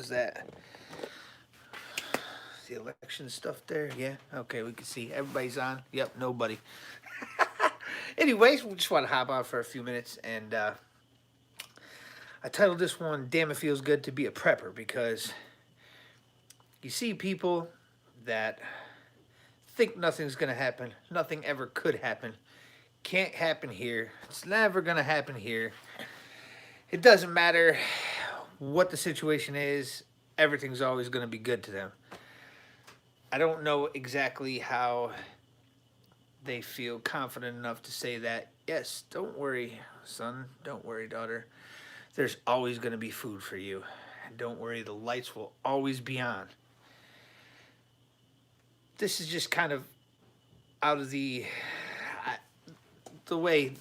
was that? The election stuff there? Yeah. Okay, we can see everybody's on. Yep, nobody. Anyways, we just want to hop on for a few minutes, and I titled this one "Damn It Feels Good to Be a Prepper" because you see people that think nothing's gonna happen, nothing ever could happen, can't happen here, it's never gonna happen here. It doesn't matter what the situation is, everything's always gonna be good to them. I don't know exactly how they feel confident enough to say that. Yes, don't worry, son, don't worry, daughter. There's always going to be food for you. And don't worry, the lights will always be on. This is just kind of out of the way.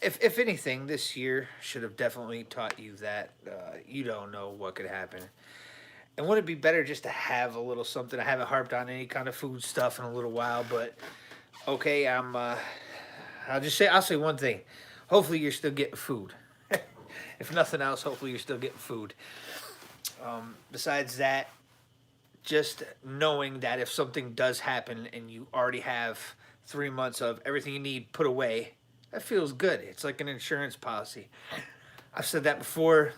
If anything, this year should have definitely taught you that you don't know what could happen. And would it be better just to have a little something? I haven't harped on any kind of food stuff in a little while, but okay, I'll say one thing. Hopefully, you're still getting food. If nothing else, hopefully you're still getting food. Besides that, just knowing that if something does happen and you already have 3 months of everything you need put away, that feels good. It's like an insurance policy. I've said that before.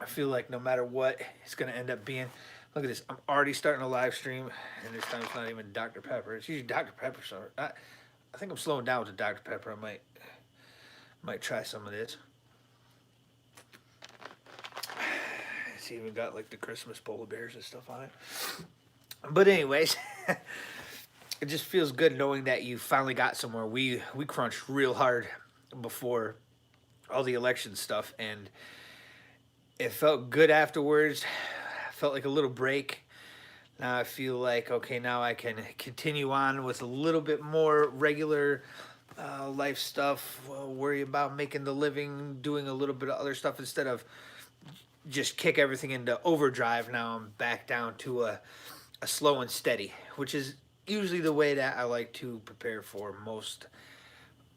I feel like no matter what, it's going to end up being. Look at this. I'm already starting a live stream, and this time it's not even Dr. Pepper. It's usually Dr. Pepper. So I think I'm slowing down with the Dr. Pepper. I might try some of this. It's even got like the Christmas polar bears and stuff on it. But anyways, it just feels good knowing that you finally got somewhere. We crunched real hard before all the election stuff, and it felt good afterwards. Felt like a little break. Now I feel like, okay, now I can continue on with a little bit more regular life stuff. Worry about making the living, doing a little bit of other stuff instead of just kick everything into overdrive. Now I'm back down to a slow and steady, which is usually the way that I like to prepare for most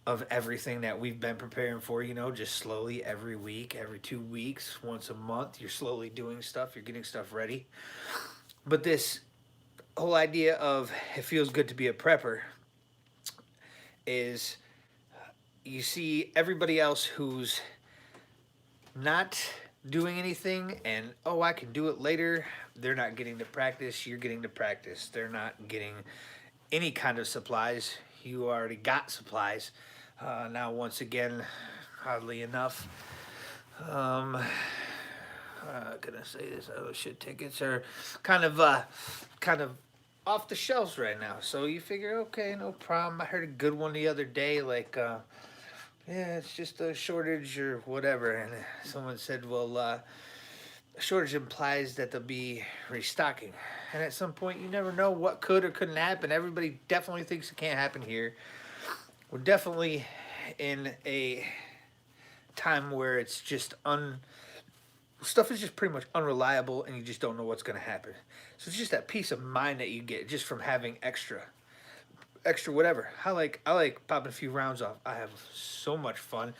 of everything that we've been preparing for, just slowly every week, every 2 weeks, once a month, you're slowly doing stuff, you're getting stuff ready. But this whole idea of it feels good to be a prepper is you see everybody else who's not doing anything and I can do it later. They're not getting to practice, you're getting to practice. They're not getting any kind of supplies. You already got supplies. Now once again, oddly enough, can I say this? Oh shit, tickets are kind of off the shelves right now. So you figure, okay, no problem. I heard a good one the other day, like yeah, it's just a shortage or whatever. And someone said, well, a shortage implies that they'll be restocking. And at some point, you never know what could or couldn't happen. Everybody definitely thinks it can't happen here. We're definitely in a time where it's just stuff is just pretty much unreliable, and you just don't know what's going to happen. So it's just that peace of mind that you get just from having extra whatever. I like popping a few rounds off. I have so much fun.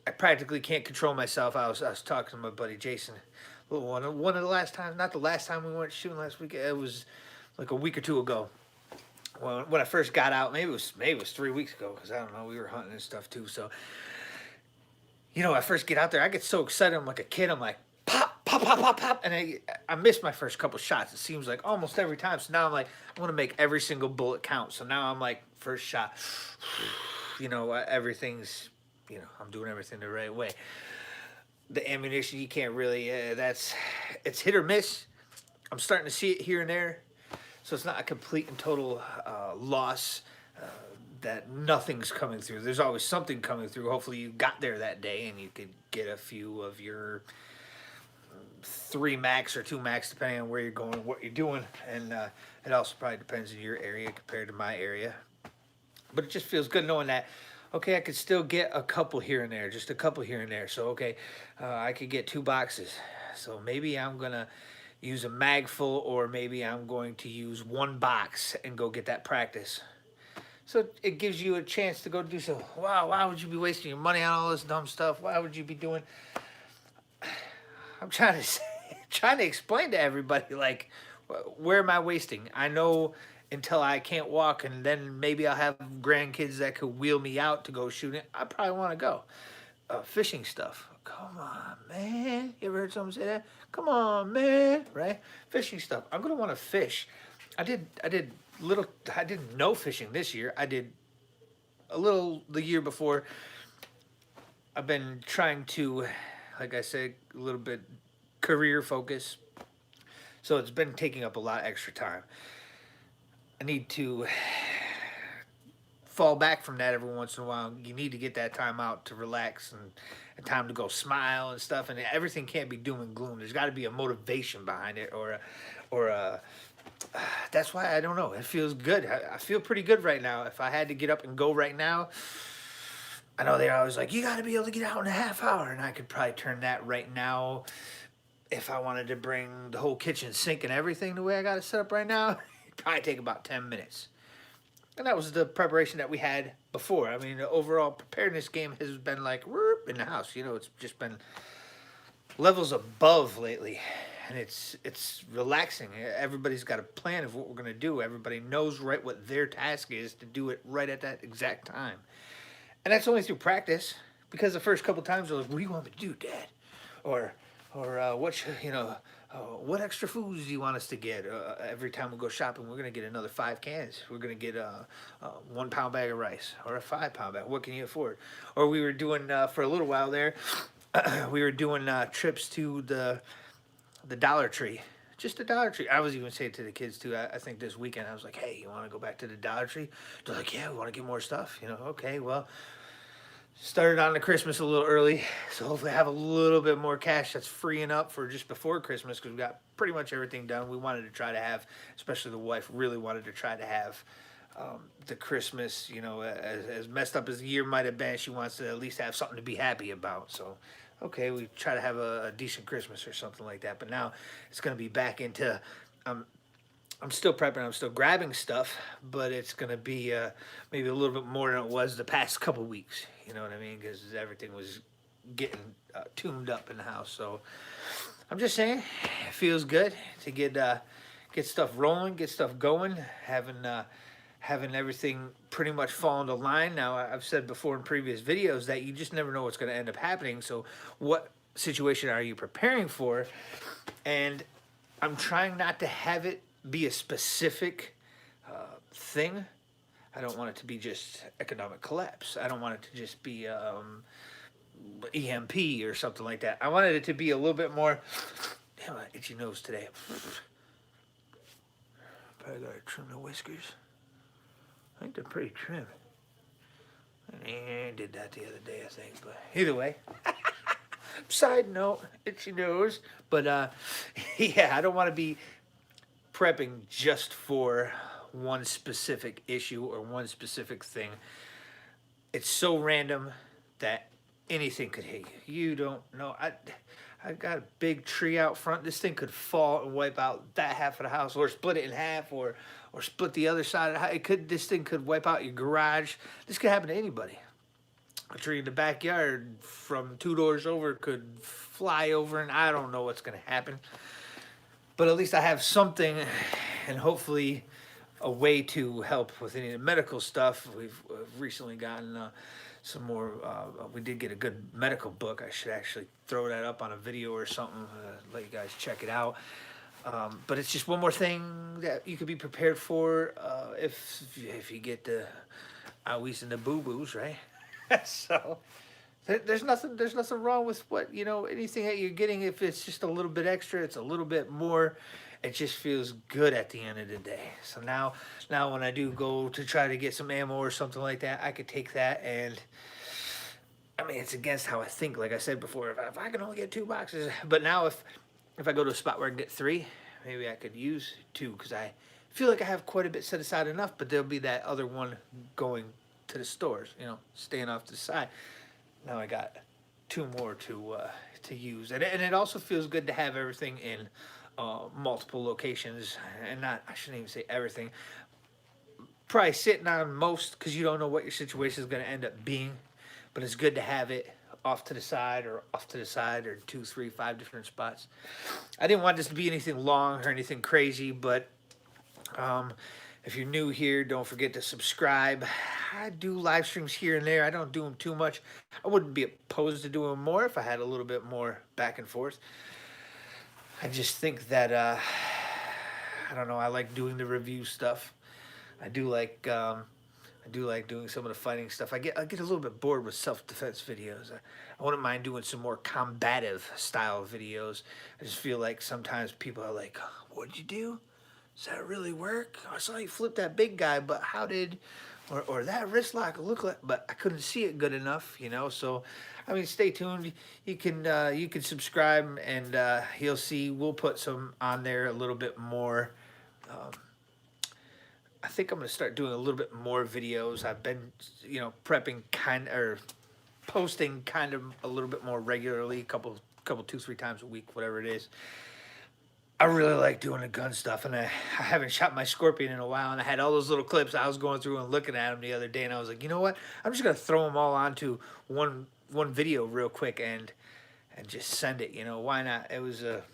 I practically can't control myself. I was talking to my buddy Jason. One of the last times, not the last time we went shooting last week. It was like a week or two ago. When I first got out, maybe it was 3 weeks ago, because I don't know, we were hunting and stuff too. So, I first get out there, I get so excited. I'm like a kid. I'm like, pop, pop, pop, pop, pop, and I missed my first couple shots. It seems like almost every time. So now I'm like, I want to make every single bullet count. So now I'm like, first shot, everything's, I'm doing everything the right way. The ammunition, you can't really, it's hit or miss. I'm starting to see it here and there. So it's not a complete and total loss that nothing's coming through. There's always something coming through. Hopefully you got there that day and you could get a few of your 3 max or 2 max, depending on where you're going, what you're doing. And it also probably depends on your area compared to my area. But it just feels good knowing that, okay, I could still get a couple here and there, just a couple here and there. So, okay, I could get 2 boxes. So maybe I'm going to use a mag full, or maybe I'm going to use 1 box and go get that practice. So it gives you a chance to go do so. Wow, why would you be wasting your money on all this dumb stuff? Why would you be doing? I'm trying trying to explain to everybody, like, where am I wasting? I know until I can't walk, and then maybe I'll have grandkids that could wheel me out to go shooting. I probably want to go. Fishing stuff. Come on, man. You ever heard someone say that? Come on, man. Right? Fishing stuff. I'm gonna want to fish. I did little. I didn't know fishing this year. I did a little the year before. I've been trying to, like I said, a little bit career focus. So it's been taking up a lot of extra time. I need to fall back from that every once in a while. You need to get that time out to relax and time to go smile and stuff. And everything can't be doom and gloom. There's got to be a motivation behind it, or a. That's why I don't know. It feels good. I feel pretty good right now. If I had to get up and go right now, I know they're always like, you got to be able to get out in a half hour, and I could probably turn that right now. If I wanted to bring the whole kitchen sink and everything the way I got it set up right now, it'd probably take about 10 minutes. And that was the preparation that we had before. I mean, the overall preparedness game has been like, whoop, in the house. You know, it's just been levels above lately. And it's relaxing. Everybody's got a plan of what we're going to do. Everybody knows right what their task is to do it right at that exact time. And that's only through practice. Because the first couple times they're like, what do you want me to do, Dad? Or what extra foods do you want us to get? Every time we go shopping, we're gonna get another 5 cans. We're gonna get a 1 pound bag of rice or a 5 pound bag. What can you afford? Or we were doing for a little while there. We were doing trips to the Dollar Tree. Just the Dollar Tree. I was even saying to the kids too. I think this weekend I was like, "Hey, you want to go back to the Dollar Tree?" They're like, "Yeah, we want to get more stuff." You know, okay, well. Started on the Christmas a little early, so hopefully I have a little bit more cash that's freeing up for just before Christmas because we got pretty much everything done. We wanted to try to have, especially the wife really wanted to try to have the Christmas, you know, as messed up as the year might have been, she wants to at least have something to be happy about. So, okay, we try to have a decent Christmas or something like that. But now it's going to be back into I'm still prepping. I'm still grabbing stuff, but it's gonna be maybe a little bit more than it was the past couple weeks. You know what I mean? Because everything was getting tuned up in the house. So I'm just saying, it feels good to get stuff rolling, get stuff going, having everything pretty much fall into line. Now I've said before in previous videos that you just never know what's going to end up happening. So what situation are you preparing for? And I'm trying not to have it be a specific thing. I don't want it to be just economic collapse. I don't want it to just be EMP or something like that. I wanted it to be a little bit more. Damn, I itchy nose today. Probably gotta trim the whiskers. I think they're pretty trim. I did that the other day, I think. But either way. Side note, itchy nose. But yeah, I don't want to be prepping just for one specific issue or one specific thing. It's so random that anything could hit you. You don't know. I got a big tree out front. This thing could fall and wipe out that half of the house, or split it in half, or split the other side of the house. This thing could wipe out your garage. This could happen to anybody. A tree in the backyard from 2 doors over could fly over, and I don't know what's going to happen. But at least I have something, and hopefully a way to help with any of the medical stuff. We've recently gotten some more. We did get a good medical book. I should actually throw that up on a video or something. Let you guys check it out. But it's just one more thing that you could be prepared for if you get the owies and the boo-boos, right? So there's nothing wrong with anything that you're getting. If it's just a little bit extra, it's a little bit more. It just feels good at the end of the day. So now when I do go to try to get some ammo or something like that, I could take that, and I mean, it's against how I think. Like I said before, if I can only get 2 boxes, but now if I go to a spot where I can get 3, maybe I could use 2, because I feel like I have quite a bit set aside enough, but there'll be that other one going to the stores, staying off to the side. Now I got 2 more to use, and it also feels good to have everything in multiple locations, and I shouldn't even say everything. Probably sitting on most, because you don't know what your situation is going to end up being, but it's good to have it off to the side or off to the side or 2, 3, 5 different spots. I didn't want this to be anything long or anything crazy, but if you're new here, don't forget to subscribe. I do live streams here and there. I don't do them too much. I wouldn't be opposed to doing more if I had a little bit more back and forth. I just think that I don't know. I like doing the review stuff. I do like doing some of the fighting stuff. I get a little bit bored with self-defense videos. I wouldn't mind doing some more combative style videos. I just feel like sometimes people are like, "What'd you do? Does that really work? I saw you flip that big guy, but how did, or that wrist lock look like?" But I couldn't see it good enough, you know. So, I mean, stay tuned. You can subscribe, and you'll see we'll put some on there a little bit more. I think I'm gonna start doing a little bit more videos. I've been, you know, prepping posting kind of a little bit more regularly, couple 2, 3 times a week, whatever it is. I really like doing the gun stuff, and I haven't shot my Scorpion in a while, and I had all those little clips. I was going through and looking at them the other day, and I was like, you know what? I'm just gonna throw them all onto one video real quick and just send it. You know, why not? It was a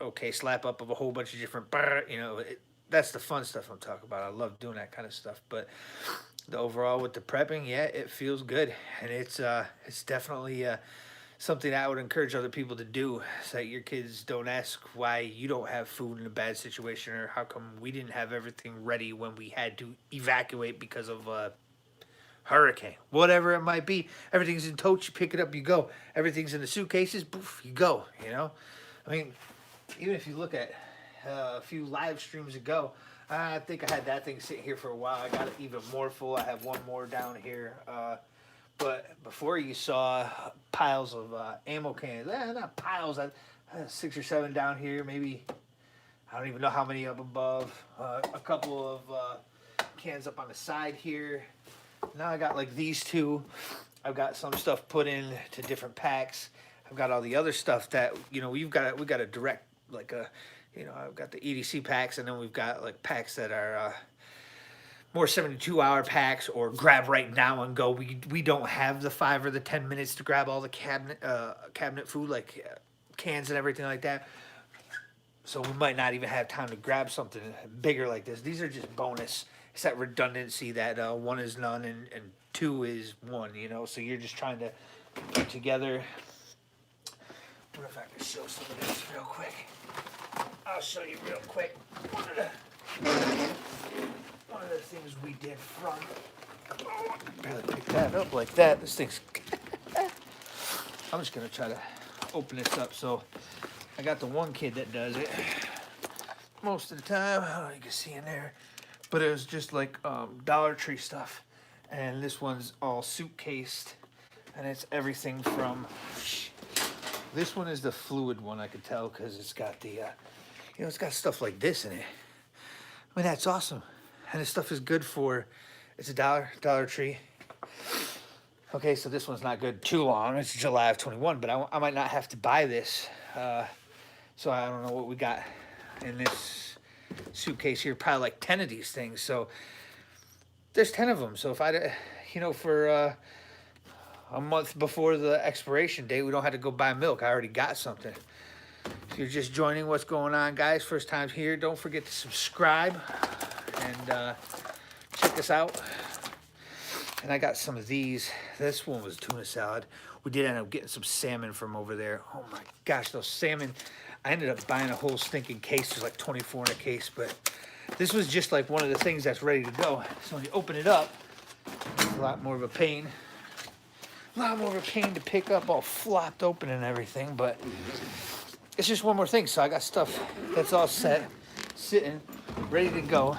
okay slap up of a whole bunch of different, you know. That's the fun stuff I'm talking about. I love doing that kind of stuff. But the overall with the prepping, yeah, it feels good, and it's definitely something that I would encourage other people to do, so that your kids don't ask why you don't have food in a bad situation, or how come we didn't have everything ready when we had to evacuate because of a hurricane, whatever it might be. Everything's in totes. You pick it up, you go. Everything's in the suitcases. Poof, you go. You know, I mean, even if you look at a few live streams ago, I think I had that thing sitting here for a while. I got it even more full. I have one more down here. But before, you saw piles of ammo cans. Not piles. I had 6 or 7 down here. Maybe, I don't even know how many up above. A couple of cans up on the side here. Now I got like these 2. I've got some stuff put in to different packs. I've got all the other stuff that, you know, we got a direct, like a, you know, I've got the EDC packs, and then we've got like packs that are more 72-hour packs, or grab right now and go. We don't have the 5 or the 10 minutes to grab all the cabinet food, like cans and everything like that. So we might not even have time to grab something bigger like this. These are just bonus. It's that redundancy that 1 is none and 2 is 1, you know. So you're just trying to put together. I wonder if I can show some of this real quick. I'll show you real quick. One of the things we did from. Oh, I barely picked that up like that. This thing's. I'm just gonna try to open this up. So I got the one kid that does it most of the time. I don't know, you can see in there, but it was just like Dollar Tree stuff, and this one's all suitcased, and it's everything from. This one is the fluid one, I could tell, because it's got the, you know, it's got stuff like this in it. I mean, that's awesome. And this stuff is good for, it's a Dollar Tree. Okay, so this one's not good too long. It's July of 21, but I might not have to buy this. So I don't know what we got in this suitcase here. Probably like 10 of these things. So there's 10 of them. So if I, you know, for a month before the expiration date, we don't have to go buy milk. I already got something. If you're just joining what's going on, guys, first time here, don't forget to subscribe and check us out. And I got some of these. This one was tuna salad. We did end up getting some salmon from over there. Oh my gosh, those salmon. I ended up buying a whole stinking case. There's like 24 in a case, but this was just like one of the things that's ready to go. So when you open it up, it's a lot more of a pain. A lot more of a pain to pick up, all flopped open and everything, but it's just one more thing. So I got stuff that's all set, sitting, ready to go.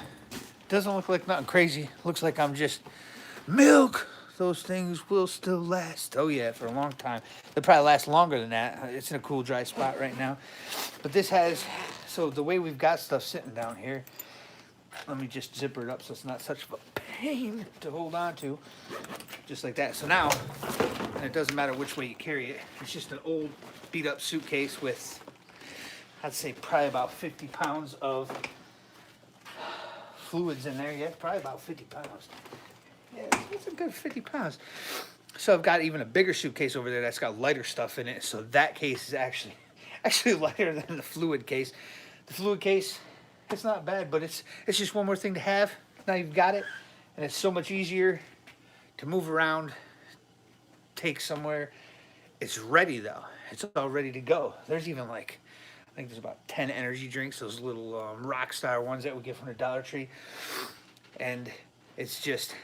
Doesn't look like nothing crazy. Looks like I'm just milk. Those things will still last. Oh yeah, for a long time. They'll probably last longer than that. It's in a cool, dry spot right now. But this has, so the way we've got stuff sitting down here, let me just zipper it up so it's not such a pain to hold on to. Just like that. So now, and it doesn't matter which way you carry it, it's just an old beat up suitcase with, I'd say probably about 50 pounds of fluids in there. Yeah, probably about 50 pounds. Yeah, it's a good 50 pounds. So I've got even a bigger suitcase over there that's got lighter stuff in it. So that case is actually lighter than the fluid case. The fluid case, it's not bad, but it's just one more thing to have. Now you've got it, and it's so much easier to move around, take somewhere. It's ready though. It's all ready to go. There's even like, I think there's about 10 energy drinks, those little Rockstar ones that we get from the Dollar Tree, and it's just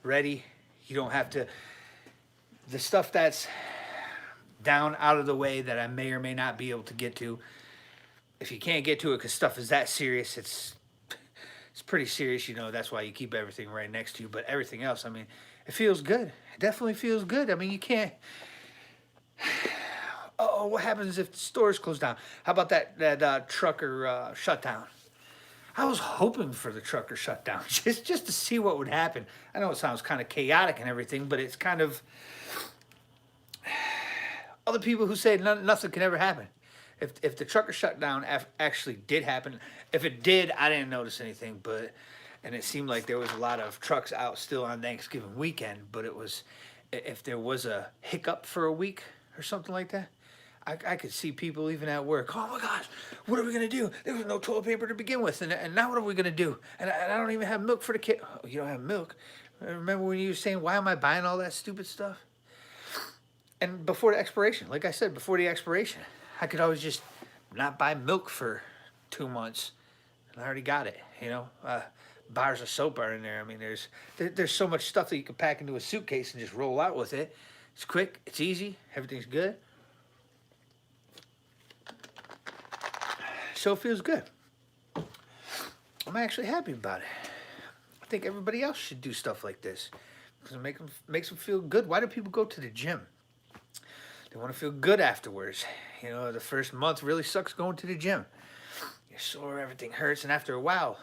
ready. You don't have to. The stuff that's down out of the way that I may or may not be able to get to. If you can't get to it because stuff is that serious, it's pretty serious. You know, that's why you keep everything right next to you. But everything else, I mean, it feels good. It definitely feels good. I mean, you can't. Oh, what happens if the stores close down? How about that trucker shutdown? I was hoping for the trucker shutdown just to see what would happen. I know it sounds kind of chaotic and everything, but it's kind of other people who say nothing can ever happen. If the trucker shutdown actually did happen, if it did, I didn't notice anything, but and it seemed like there was a lot of trucks out still on Thanksgiving weekend, but it was if there was a hiccup for a week or something like that, I could see people even at work. Oh my gosh, what are we gonna do? There was no toilet paper to begin with, and now what are we gonna do? And I don't even have milk for the kid. Oh, you don't have milk? Remember when you were saying, why am I buying all that stupid stuff? And before the expiration, like I said, before the expiration, I could always just not buy milk for 2 months, and I already got it. You know, bars of soap are in there. I mean, there's so much stuff that you can pack into a suitcase and just roll out with it. It's quick, it's easy, everything's good. So it feels good. I'm actually happy about it. I think everybody else should do stuff like this because it makes them feel good. Why do people go to the gym? They want to feel good afterwards. You know, the first month really sucks going to the gym. You're sore, everything hurts, and after a while,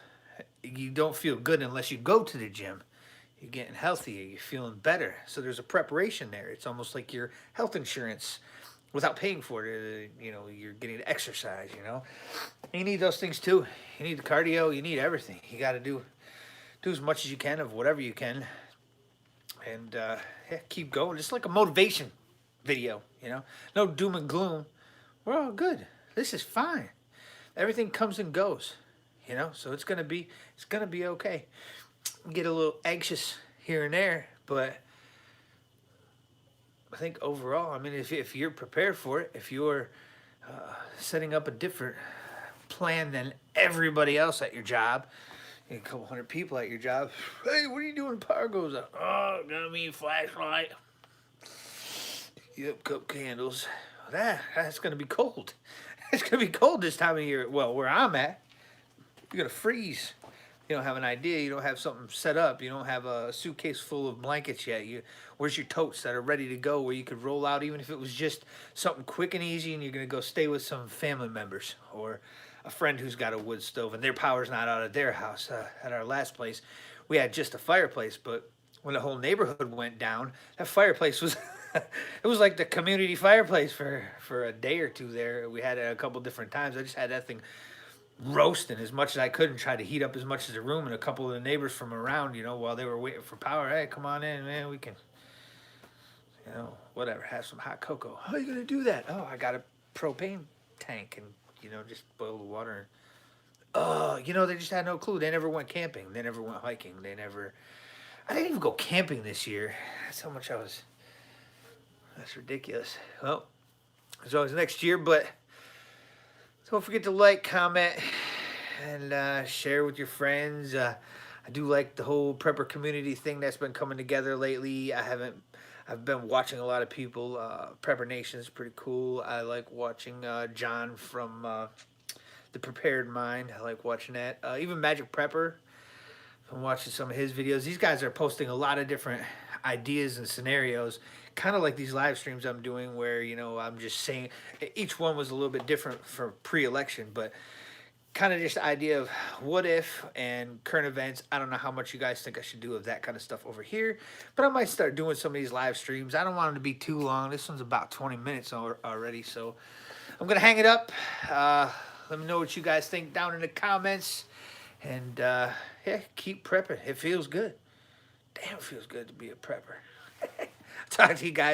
you don't feel good unless you go to the gym. You're getting healthier, you're feeling better. So there's a preparation there. It's almost like your health insurance without paying for it. You know, you're getting to exercise, you know. And you need those things too. You need the cardio, you need everything. You got to do as much as you can of whatever you can. And yeah, keep going. Just like a motivation video, you know. No doom and gloom. We're all good. This is fine. Everything comes and goes, you know. So it's gonna be okay. Get a little anxious here and there, but I think overall, I mean, if you're prepared for it, if you're setting up a different plan than everybody else at your job, a couple hundred people at your job. Hey, what are you doing? Power goes out. Oh, got me a flashlight. Yep, cup candles. That's gonna be cold. It's gonna be cold this time of year. Well, where I'm at, you're gonna freeze. You don't have an idea. You don't have something set up. You don't have a suitcase full of blankets yet. Where's your totes that are ready to go where you could roll out even if it was just something quick and easy and you're gonna go stay with some family members or a friend who's got a wood stove and their power's not out of their house. At our last place, we had just a fireplace, but when the whole neighborhood went down, that fireplace was it was like the community fireplace for a day or two there. We had it a couple different times. I just had that thing roasting as much as I could and tried to heat up as much as the room. And a couple of the neighbors from around, you know, while they were waiting for power, hey, come on in, man, we can, you know, whatever, have some hot cocoa. How are you gonna do that? Oh, I got a propane tank and, you know, just boil the water. Oh, you know, they just had no clue. They never went camping. They never went hiking. I didn't even go camping this year. That's how much that's ridiculous. Well, there's always next year, but don't forget to like, comment, and share with your friends. I do like the whole prepper community thing that's been coming together lately. I've been watching a lot of people. Prepper Nation is pretty cool. I like watching John from The Prepared Mind. I like watching that. Even Magic Prepper. I'm watching some of his videos. These guys are posting a lot of different ideas and scenarios, kind of like these live streams I'm doing where, you know, I'm just saying each one was a little bit different for pre-election, but kind of just the idea of what if and current events. I don't know how much you guys think I should do of that kind of stuff over here, but I might start doing some of these live streams. I don't want them to be too long. This one's about 20 minutes already, so I'm going to hang it up. Let me know what you guys think down in the comments. And, yeah, keep prepping. It feels good. Damn, it feels good to be a prepper. Talk to you guys